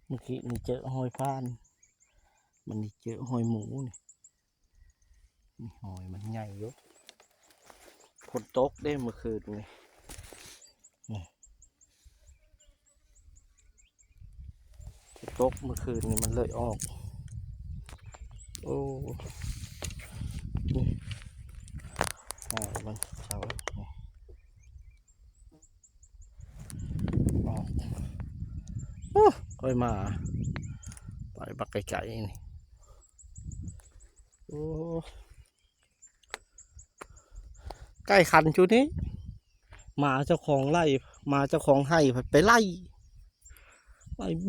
เมื่อกี้นี่เจอหอยพานมันนี่เจอหอยหมูนี่หอยมันใหญ่เยอะฝนตกได้เมื่อคืนนี่ฝนตกเมื่อคืนนี่มันเลยออกโอ้นี่หอยมันเช้านี่ออกโอ้ค่อยมาไปบักไก่ๆนี่โอ้ใกล้คันชุดนี้มาเจ้าของไล่มาเจ้าของให้ไปไล่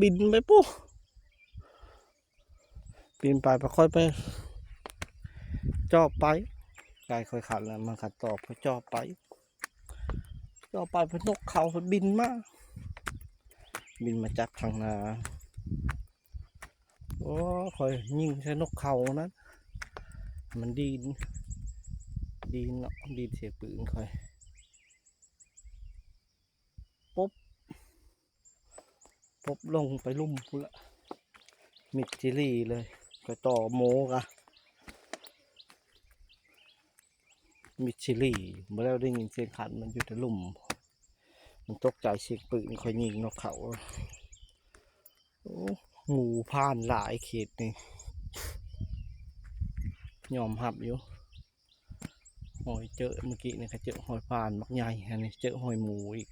บินไปปุ๊บบินไปค่อยไปจอบไปไก่ค่อยขัดแล้วมันขัดตอบพอจอบไปพอนกเขาบินมาจับทางนาโอ้ค่อยยิงใช้นกเขานั้นมันดีเนาะดีเสียปืนค่อยปุ๊บลงไปลุ่มพุ่นละมิดจิลี่เลยไปต่อโมกะมิดจิลี่เมื่อเราได้ยินเสียงขันมันอยู่ในลุ่มมันตกใจเสียงปืนค่อยยิงนกเขาโอ้งูผ่านหลายเขตนี่ยอมหับอยู่หอยเจอเมื่อกี้นี่เขาเจอหอยผ่านมักใหญ่อันนี้เจอหอยหมูอีก